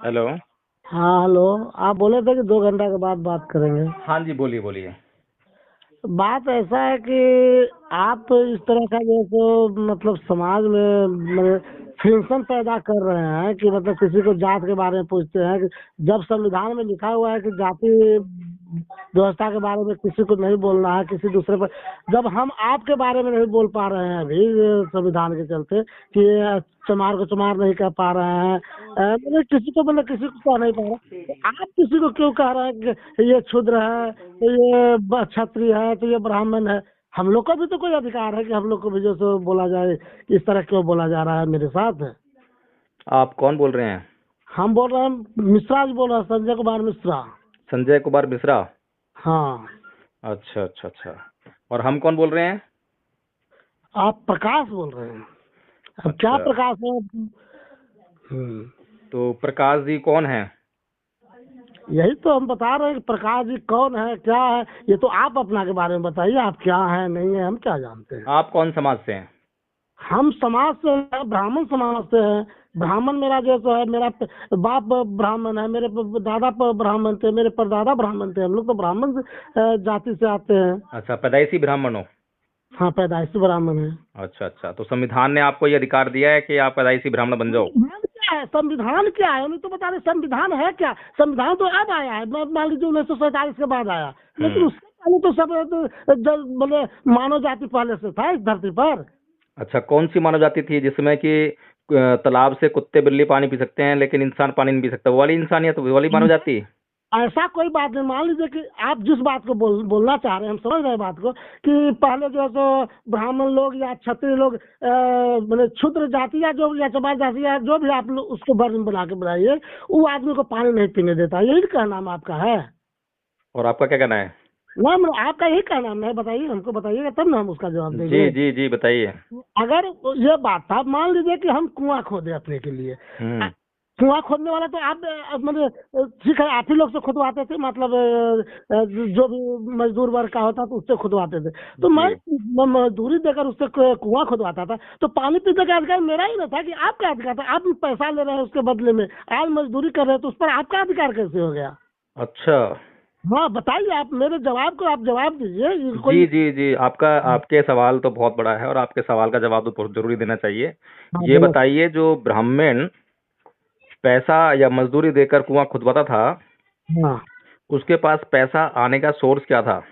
Hello. हाँ hello. आप बोले थे कि 2 घंटा के बाद बात करेंगे। हाँ जी, बोलिए बोलिए। बात ऐसा है कि आप इस तरह का जैसे मतलब समाज में मतलब फिक्शन पैदा कर रहे हैं कि मतलब किसी को जात के बारे में पूछते हैं कि जब संविधान में लिखा हुआ है कि जाति व्यवस्था के बारे में किसी को नहीं बोलना है किसी दूसरे पर। जब हम आपके बारे में नहीं बोल पा रहे हैं अभी संविधान के चलते कि चमार को चमार नहीं कह पा रहे हैं, मतलब किसी को मतलब किसी को कह नहीं पा रहे, तो आप किसी को क्यों कह रहे हैं कि ये क्षुद्र है, तो ये क्षत्रिय है, तो ये ब्राह्मण है। हम लोग का भी तो कोई अधिकार है कि हम लोग को भी जो सो बोला जाए। इस तरह क्यों बोला जा रहा है मेरे साथ। आप कौन बोल रहे हैं? हम बोल रहे हैं, मिश्रा जी बोल रहे हैं, संजय कुमार मिश्रा। संजय कुमार मिश्रा। हाँ। अच्छा अच्छा अच्छा। और हम कौन बोल रहे हैं? आप प्रकाश बोल रहे हैं। अब क्या अच्छा, प्रकाश है। तो प्रकाश जी कौन है? यही तो हम बता रहे हैं कि प्रकाश जी कौन है क्या है। ये तो आप अपना के बारे में बताइए, आप क्या है नहीं है हम क्या जानते हैं। आप कौन समाज से हैं? हम समाज से हैं, ब्राह्मण समाज से हैं। ब्राह्मण मेरा जो तो है, मेरा बाप ब्राह्मण है, मेरे दादा ब्राह्मण थे, मेरे परदादा ब्राह्मण थे। हम लोग तो ब्राह्मण जाति से आते हैं। अच्छा, पैदाइशी ब्राह्मण हो। हाँ, पैदाइशी ब्राह्मण है। अच्छा अच्छा, तो संविधान ने आपको ये अधिकार दिया है कि आप पैदाइशी ब्राह्मण बन जाओ। संविधान क्या है, संविधान क्या है, उन्हें तो बता रहे संविधान है क्या। संविधान तो अब आया है, मान लीजिए 1947 के बाद आया, लेकिन हम्म। उसके पहले तो सब मतलब मानव जाति पहले से था इस धरती पर। अच्छा, कौन सी मानव जाति थी जिसमें कि तालाब से कुत्ते बिल्ली पानी पी सकते हैं लेकिन इंसान पानी नहीं पी सकता? वो वाली इंसानियत, वो वाली मानव जाति? ऐसा कोई बात नहीं। मान लीजिए कि आप जिस बात को बोलना चाह रहे हैं, हम समझ रहे हैं बात को कि पहले जो है सो ब्राह्मण लोग या क्षत्रिय लोग मतलब क्षुद्र जाति या जो या चमार जाति या जो भी आप लोग उसको वर्ण बना के बनाइए, वो आदमी को पानी नहीं पीने देता, यही कहना नाम आपका है। और आपका क्या कहना है? नाम आपका यही कहना नाम है, बताइए हमको, बताइएगा तब ना हम उसका जवाब जी देंगे। जी जी, बताइए। अगर ये बात था, मान लीजिए कि हम कुआं खोदे अपने के लिए। हम्म। कुआं खोदने वाला तो आप मतलब ठीक है, आप ही लोग से खुदवाते थे, मतलब जो भी मजदूर वर्ग का होता तो उससे खुदवाते थे। तो मैं जी। मजदूरी देकर उससे कुआं खुदवाता था, तो पानी पीने का अधिकार मेरा ही ना था कि आपका अधिकार था। आप पैसा ले रहे हैं उसके बदले में, आज मजदूरी कर रहे हैं, तो उस पर आपका अधिकार कैसे हो गया। अच्छा। हाँ बताइए, आप मेरे जवाब को आप जवाब दीजिए, ये कोई। जी जी जी, आपका आपके सवाल तो बहुत बड़ा है और आपके सवाल का जवाब तो बहुत जरूरी देना चाहिए। हाँ ये बोलो। बताइए, जो ब्राह्मण पैसा या मजदूरी देकर कुआं खुदवाता था, हाँ उसके पास पैसा आने का सोर्स क्या था?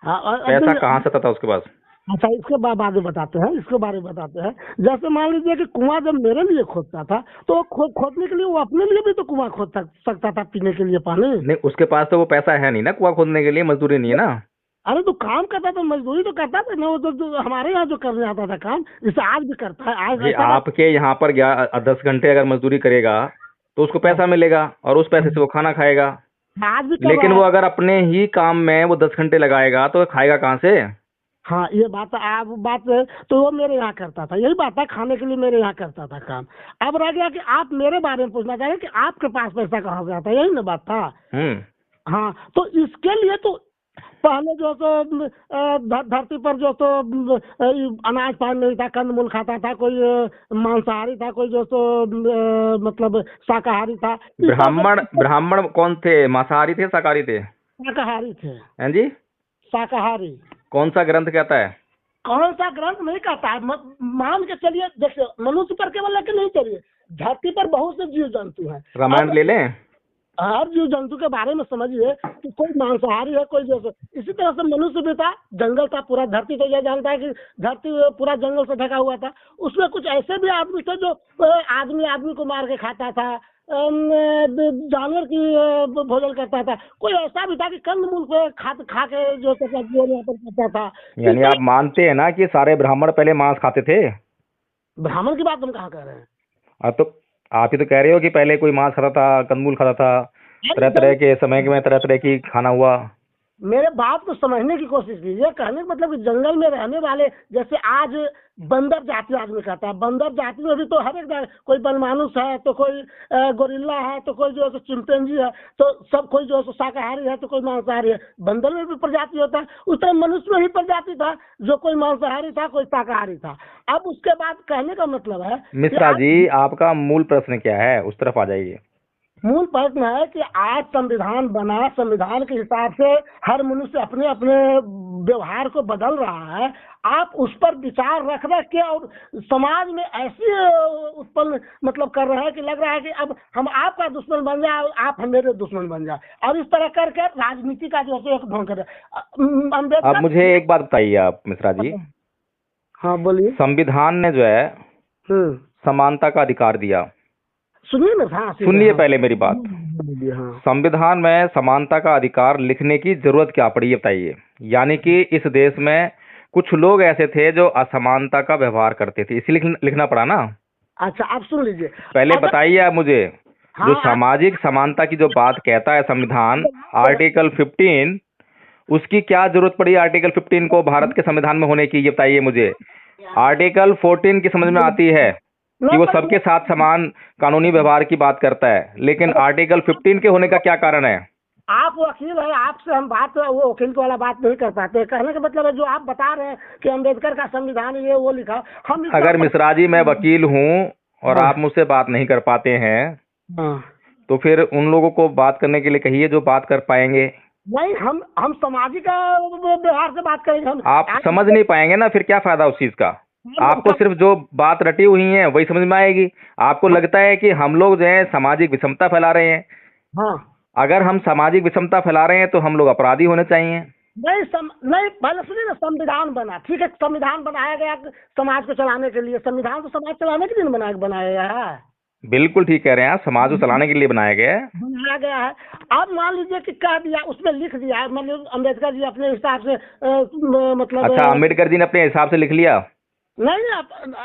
हाँ, और अब पैसा नहीं। कहाँ से आता था उसके पास? अच्छा, इसके बाद में बताते हैं, इसके बारे में बताते हैं। जैसे मान लीजिए कि कुआं जब मेरे लिए खोदता था, तो वो खोदने के लिए वो अपने लिए भी तो कुआं खोद सकता था पीने के लिए पानी। नहीं, उसके पास तो वो पैसा है नहीं ना, कुआं खोदने के लिए मजदूरी नहीं है ना। अरे तो काम करता था, मजदूरी तो करता था ना, वो जो हमारे यहाँ जो करने आता था काम, जैसे आज भी करता है, आज भाई, ऐसा बात। आपके यहाँ पर 10 घंटे अगर मजदूरी करेगा तो उसको हाँ, पैसा मिलेगा और उस पैसे से वो खाना खाएगा। आज भी कर लेकिन रहा वो है। अगर अपने ही काम में वो 10 घंटे लगाएगा तो खाएगा कहाँ से? हाँ ये बात आप बात, तो वो मेरे यहाँ करता था, यही बात है, खाने के लिए मेरे यहाँ करता था काम। अब रह गया कि आप मेरे बारे में पूछना चाह रहे हैं कि आपके पास पैसा कहाँ से आता है, यही ना बात था। हम्म। हाँ, तो इसके लिए तो पहले जो तो धरती पर जो तो अनाज पानी नहीं था, कंदमूल खाता था कोई, मांसाहारी था कोई, जो तो मतलब शाकाहारी था। इस तरह ब्राह्मण से ब्राह्मण कौन थे? मांसाहारी थे, शाकाहारी थे? शाकाहारी थे। हैं जी? शाकाहारी। कौन सा ग्रंथ कहता है? कौन सा ग्रंथ नहीं कहता है, मान के चलिए, देखिए मनुष्य पर केवल लेके नहीं चलिए, धरती पर बहुत से जीव जंतु हैं। रामायण अब ले लें? हर जीव जंतु के बारे में समझिए कि कोई मांसाहारी है, कोई जैसे, इसी तरह से मनुष्य भी था, जंगल था पूरा, धरती तो यह जानता है कि धरती पूरा जंगल से ढका हुआ था। उसमें कुछ ऐसे भी आदमी थे जो आदमी आदमी को मार के खाता था, जानवर की भोजन करता था। कोई ऐसा भी था कि कंदमूल को खा के जो तो अपना जीवन यापन करता था। इस यानी आप तरह मानते हैं ना कि सारे ब्राह्मण पहले मांस खाते थे? ब्राह्मण की बात हम कहाँ कर रहे हैं। तो आप ही तो कह रहे हो कि पहले कोई मांस खाता था, कंदमूल खाता था, अरे तरह तरह के समय में तरह तरह की खाना हुआ। मेरे बात को समझने की कोशिश कीजिए। कहने का मतलब कि जंगल में रहने वाले, जैसे आज बंदर जाति आदमी कहता है, बंदर जाति में भी तो हर एक कोई बनमानुस है, तो कोई गोरिल्ला है, तो कोई जो है सो चिंपैंजी है, तो सब कोई जो है सो शाकाहारी है, तो कोई मांसाहारी है। बंदर में भी प्रजाति होता है, उस तरह मनुष्य में भी प्रजाति था, जो कोई मांसाहारी था कोई शाकाहारी था। अब उसके बाद कहने का मतलब है कि मिश्रा आप जी, आपका मूल प्रश्न क्या है, उस तरफ आ जाइए। मूल प्रश्न है कि आज संविधान बना, संविधान के हिसाब से हर मनुष्य अपने अपने व्यवहार को बदल रहा है। आप उस पर विचार रख के और समाज में ऐसी उत्पन्न मतलब कर रहे हैं कि लग रहा है कि अब हम आपका दुश्मन बन जाए और आप हम मेरे दुश्मन बन जाए, और इस तरह करके राजनीति का जो है एक ढोंग कर अब अम्बेडकर। मुझे एक बात बताइए आप मिश्रा जी, हाँ बोलिए। संविधान ने जो है समानता का अधिकार दिया। सुनिए ना, हाँ सुनिए पहले मेरी बात। बोलिए। हाँ संविधान में समानता का अधिकार लिखने की जरूरत क्या पड़ी, ये बताइए। यानी कि इस देश में कुछ लोग ऐसे थे जो असमानता का व्यवहार करते थे, इसलिए लिखना पड़ा ना। अच्छा आप सुन लीजिए पहले बताइए आप मुझे, हाँ, जो सामाजिक समानता की जो बात कहता है संविधान, आर्टिकल 15, उसकी क्या जरूरत पड़ी आर्टिकल 15 को भारत के संविधान में होने की, ये बताइए मुझे। आर्टिकल 14 की समझ में आती है कि वो सबके साथ समान कानूनी व्यवहार की बात करता है, लेकिन आर्टिकल 15 के होने का क्या कारण है? आप वकील है, आपसे हम बात वो वकील वाला बात नहीं कर पाते। कहने का मतलब है जो आप बता रहे हैं कि अम्बेडकर का संविधान ये वो लिखा, हम अगर मिश्रा जी मैं वकील हूँ और आप मुझसे बात नहीं कर पाते हैं, तो फिर उन लोगों को बात करने के लिए कहिए जो बात कर पाएंगे। नहीं, हम सामाजिक व्यवहार से बात करेंगे। हम आप समझ नहीं पाएंगे ना, फिर क्या फायदा उस चीज का। आपको सिर्फ जो बात रटी हुई है वही समझ में आएगी। आपको लगता है कि हम लोग जो है सामाजिक विषमता फैला रहे हैं। हाँ, अगर हम सामाजिक विषमता फैला रहे हैं तो हम लोग अपराधी होने चाहिए। नहीं पहले सुनिए ना, संविधान बना, ठीक है, संविधान बनाया गया समाज को चलाने के लिए। संविधान तो समाज चलाने के लिए बनाया गया है। बिल्कुल ठीक कह रहे हैं आप, समाज को चलाने के लिए बनाया गया है। अब मान लीजिए कि कह दिया, उसमें लिख दिया है, मतलब अम्बेडकर जी अपने हिसाब से मतलब। अच्छा, अम्बेडकर जी ने अपने हिसाब से लिख लिया? नहीं,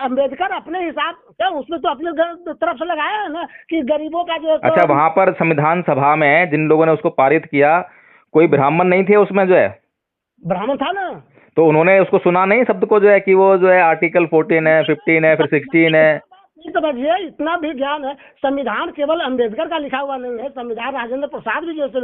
अम्बेडकर अपने हिसाब से, उसमें तो अपने तरफ से लगाया है ना कि गरीबों का जो। अच्छा, वहाँ पर संविधान सभा में जिन लोगों ने उसको पारित किया, कोई ब्राह्मण नहीं थे उसमें जो है? ब्राह्मण था ना। तो उन्होंने उसको सुना नहीं शब्द को, जो है कि वो जो है आर्टिकल 14 है, 15 है, फिर 16 है। समझिए, इतना भी ज्ञान है। संविधान केवल अम्बेडकर का लिखा हुआ नहीं है, संविधान राजेंद्र प्रसाद भी जैसे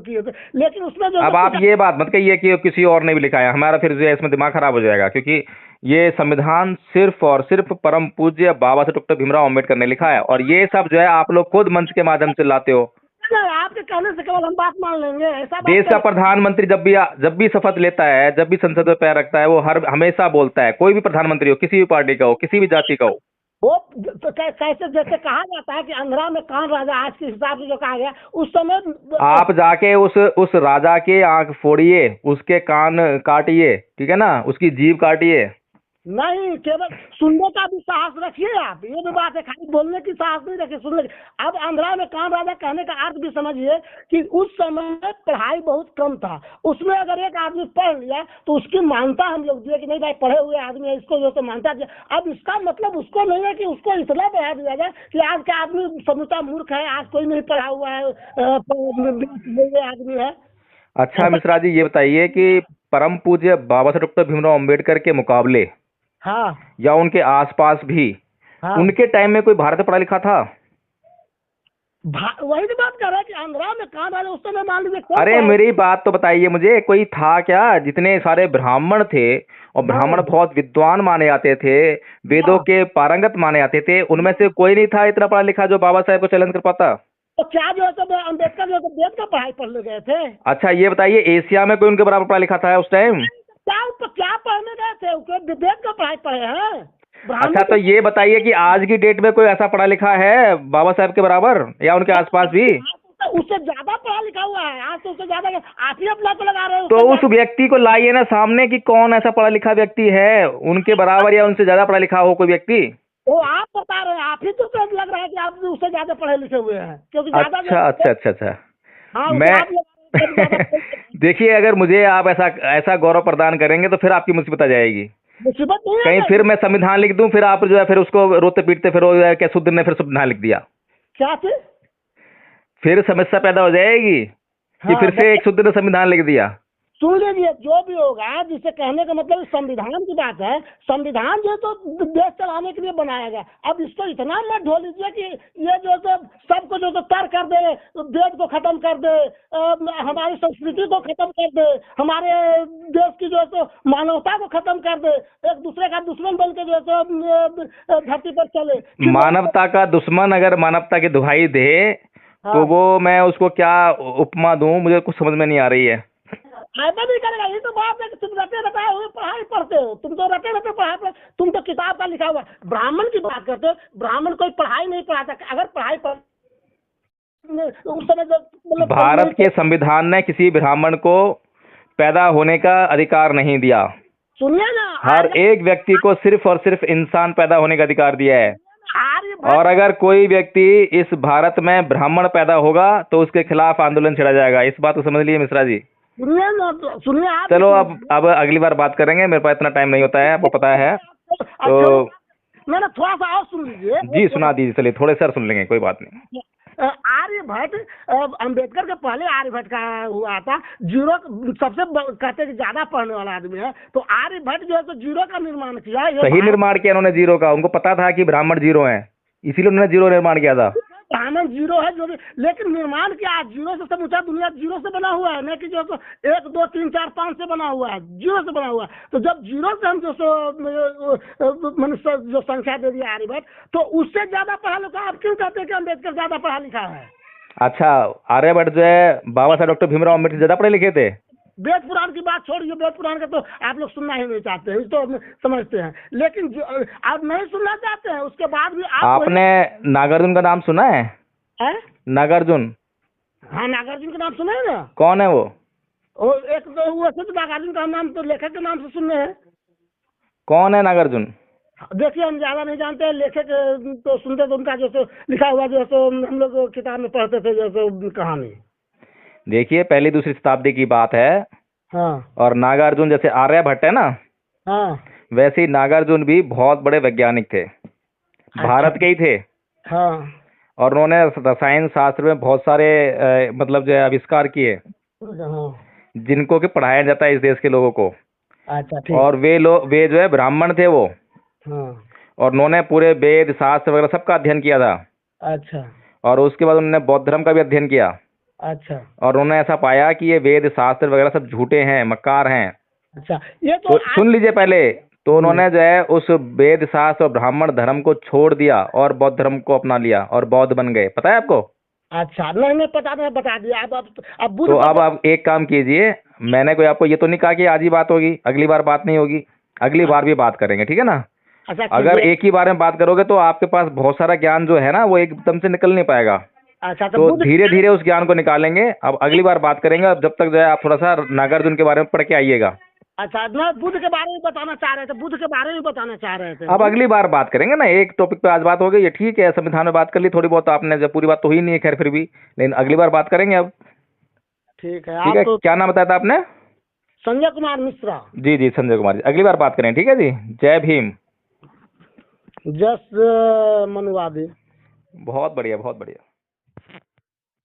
किए थे, लेकिन उसमें जो। अब आप ये बात मत कहिए कि किसी और ने भी लिखा है, हमारा फिर जो है इसमें दिमाग खराब हो जाएगा, क्योंकि ये संविधान सिर्फ और सिर्फ परम पूज्य बाबा साहेब डॉक्टर भीमराव अम्बेडकर ने लिखा है, और ये सब जो है आप लोग खुद मंच के माध्यम से लाते हो। आपके कहने से केवल हम बात मान लेंगे ऐसा? देश का प्रधानमंत्री जब भी शपथ लेता है, जब भी संसद में पैर रखता है, वो हमेशा बोलता है, कोई भी प्रधानमंत्री हो, किसी भी पार्टी का हो, किसी भी जाति का हो, वो तो कैसे जैसे कहा जाता है कि अंधरा में कान राजा, आज के हिसाब से जो कहा गया उस समय। आप जाके उस राजा के आंख फोड़िए, उसके कान काटिए, ठीक है ना, उसकी जीभ काटिए। नहीं, केवल सुनने का भी साहस रखिए आप, ये भी बात है, खाली बोलने की साहस नहीं रखिए, सुनने की। अब आंध्रा में कान राजा कहने का अर्थ भी समझिए कि उस समय पढ़ाई बहुत कम था, उसमें अगर एक आदमी पढ़ लिया तो उसकी मान्यता हम लोग दिए कि नहीं भाई पढ़े हुए आदमी है, इसको जो तो मानता है। अब इसका मतलब उसको नहीं है कि उसको इतना बढ़ा दिया जाए कि आज का आदमी समूचा मूर्ख है, आज कोई नहीं पढ़ा हुआ है, आदमी है। अच्छा मिश्रा जी, ये बताइए कि परम पूज्य बाबा साहेब डॉक्टर भीमराव अम्बेडकर के मुकाबले, हाँ, या उनके आसपास भी, हाँ, उनके टाइम में कोई भारत पढ़ा लिखा था? वही तो बात कर रहा है कि आंध्रा में कहाँ वाले उस समय मान लीजिए। अरे मेरी बात तो बताइए मुझे, कोई था क्या? जितने सारे ब्राह्मण थे, और ब्राह्मण बहुत विद्वान माने जाते थे, वेदों के पारंगत माने जाते थे, उनमें से कोई नहीं था इतना पढ़ा लिखा जो बाबा साहेब को चैलेंज कर पाता? तो क्या जो है तो अम्बेडकर जो है वेद का पढ़ाई पढ़ ले गए थे। अच्छा ये बताइए, एशिया में कोई उनके बराबर पढ़ा लिखा था उस टाइम? क्या पढ़ने गए थे? वेद का पढ़ाई पढ़े हैं। अच्छा तो ये बताइए कि आज की डेट में कोई ऐसा पढ़ा लिखा है बाबा साहब के बराबर, या उनके आसपास भी? उससे ज्यादा पढ़ा लिखा हुआ है आज, तो उससे ज्यादा आप ही अपना को लगा रहे हो। तो उस व्यक्ति को लाइए ना सामने कि कौन ऐसा पढ़ा लिखा व्यक्ति है उनके बराबर या उनसे ज्यादा पढ़ा लिखा हो कोई व्यक्ति। वो आप बता रहे हैं, आप ही तो लग रहा है कि आप उससे ज्यादा पढ़े लिखे हुए हैं, क्योंकि अच्छा मैं देखिए, अगर मुझे आप ऐसा गौरव प्रदान करेंगे तो फिर आपकी मुसीबत आ जाएगी। मुसीबत नहीं है कहीं फिर मैं संविधान लिख दूं, फिर आप जो है फिर उसको रोते पीटते फिर क्या शुद्ध ने फिर संविधान लिख दिया, क्या फिर समस्या पैदा हो जाएगी कि फिर से एक शुद्ध ने संविधान लिख दिया। सुन लीजिए, जो भी होगा, जिसे कहने का मतलब संविधान की बात है, संविधान जो तो देश चलाने के लिए बनाया गया। अब इसको इतना मत ढो लीजिए कि ये जो तो सबको जो तो तर कर दे, वेद को खत्म कर दे, हमारी संस्कृति को खत्म कर दे, हमारे देश की जो तो मानवता को खत्म कर दे, एक दूसरे का दुश्मन बन के जो तो धरती पर चले। मानवता का दुश्मन अगर मानवता की दुहाई दे हाँ। तो वो मैं उसको क्या उपमा दूं, मुझे कुछ समझ में नहीं आ रही है। ऐसा नहीं करेगा, ये तो बात है कि तुम रटे रटाए हुए पढ़ाई पढ़ते हो, तुम तो रटे रटे पढ़ाई पढ़, तुम तो किताब का लिखा हुआ। ब्राह्मण की बात करते हो, ब्राह्मण कोई पढ़ाई नहीं पढ़ाता, अगर पढ़ाई पढ़ उस समय जब मतलब भारत के संविधान ने किसी ब्राह्मण को पैदा होने का अधिकार नहीं दिया। सुनिए ना, हर एक व्यक्ति को सिर्फ और सिर्फ इंसान पैदा होने का अधिकार दिया है। आर्यभट्ट और अगर कोई व्यक्ति इस भारत में ब्राह्मण पैदा होगा तो उसके खिलाफ आंदोलन छेड़ा जाएगा। इस बात को समझ लीजिए मिश्रा जी। सुनिए ना, सुनिए आप। चलो अब अगली बार बात करेंगे, मेरे पास इतना टाइम नहीं होता है, आपको पता है। तो मैंने थोड़ा सा और सुन लीजिए। जी सुना दीजिए, चलिए थोड़े सर सुन लेंगे, कोई बात नहीं। आर्यभट्ट, अंबेडकर के पहले आर्यभट्ट का हुआ था। जीरो सबसे कहते हैं कि ज्यादा पढ़ने वाला आदमी है, तो आर्यभट्ट जो है तो जीरो का निर्माण किया। ये सही निर्माण किया उन्होंने जीरो का। उनको पता था कि ब्राह्मण जीरो हैं, इसीलिए उन्होंने जीरो निर्माण किया था। ब्राह्मण जीरो है जो भी, लेकिन निर्माण क्या है, जीरो से समूचा दुनिया जीरो से बना हुआ है, न कि जो 1 2 3 4 5 से बना हुआ है, जीरो से बना हुआ है। तो जब जीरो से हम जो मनुष्य जो संख्या दे दिया आर्यभट्ट, तो उससे ज्यादा पढ़ा लिखा आप क्यों कहते हैं कि अम्बेडकर ज्यादा पढ़ा लिखा है? अच्छा, आर्यभट्ट जो है बाबा साहब डॉक्टर भीमराव अम्बेडकर ज्यादा पढ़े लिखे थे? वेद पुराण की बात छोड़िए, वेद पुराण का तो आप लोग सुनना ही नहीं चाहते हैं, तो समझते हैं, लेकिन आप नहीं सुनना चाहते हैं, उसके बाद भी आपने नागार्जुन का नाम सुना है? नागार्जुन? हाँ, नागार्जुन का नाम सुना है ना। कौन है वो? एक तो वैसे तो नागार्जुन का नाम तो लेखक के नाम से सुने हैं। कौन है नागार्जुन? देखिए, हम ज्यादा नहीं जानते हैं, लेखक तो सुनते तो उनका जैसे लिखा हुआ जैसे हम लोग किताब में पढ़ते थे जैसे कहानी। देखिए, पहली दूसरी शताब्दी की बात है। हाँ। और नागार्जुन जैसे आर्यभट्ट है ना, हाँ। वैसे ही नागार्जुन भी बहुत बड़े वैज्ञानिक थे, भारत के ही थे। हाँ। और उन्होंने रसायन शास्त्र में बहुत सारे मतलब जो है आविष्कार किए, हाँ। जिनको कि पढ़ाया जाता है इस देश के लोगों को। अच्छा, ठीक। और वे जो है ब्राह्मण थे वो। हाँ। और उन्होंने पूरे वेद शास्त्र वगैरह सबका अध्ययन किया था। अच्छा। और उसके बाद उन्होंने बौद्ध धर्म का भी अध्ययन किया। अच्छा। और उन्होंने ऐसा पाया कि ये वेद शास्त्र वगैरह सब झूठे हैं, मक्कार हैं। अच्छा, ये तो सुन लीजिए पहले। तो उन्होंने जो है उस वेद शास्त्र और ब्राह्मण धर्म को छोड़ दिया और बौद्ध धर्म को अपना लिया और बौद्ध बन गए। पता है आपको? अच्छा, नहीं पता, नहीं बता दिया। अब तो अब आप एक काम कीजिए, मैंने कोई आपको ये तो नहीं कहा कि आज ही बात होगी, अगली बार बात नहीं होगी, अगली बार भी बात करेंगे, ठीक है ना? अच्छा, अगर एक ही बार में बात करोगे तो आपके पास बहुत सारा ज्ञान जो है ना वो एकदम से निकल नहीं पाएगा। अच्छा, तो धीरे धीरे उस ज्ञान को निकालेंगे। अब अगली बार बात करेंगे। अब जब तक जो है आप थोड़ा सा नागार्जुन के बारे में पढ़ के आइएगा। अच्छा, मैं बुद्ध के बारे में बताना चाह रहे थे, बुद्ध के बारे में बताना चाह रहे थे। अब अगली बार बात करेंगे ना, एक टॉपिक पे आज बात हो गई, ये ठीक है, संविधान में बात कर ली थोड़ी बहुत, आपने जब पूरी बात तो हुई नहीं है खैर, फिर भी, लेकिन अगली बार बात करेंगे अब। ठीक है। ठीक है, क्या नाम बताया था आपने? संजय कुमार मिश्रा। जी जी, संजय कुमार जी। अगली बार बात करें, ठीक है जी। जय भीम। जस मनुवादी। बहुत बढ़िया, बहुत बढ़िया।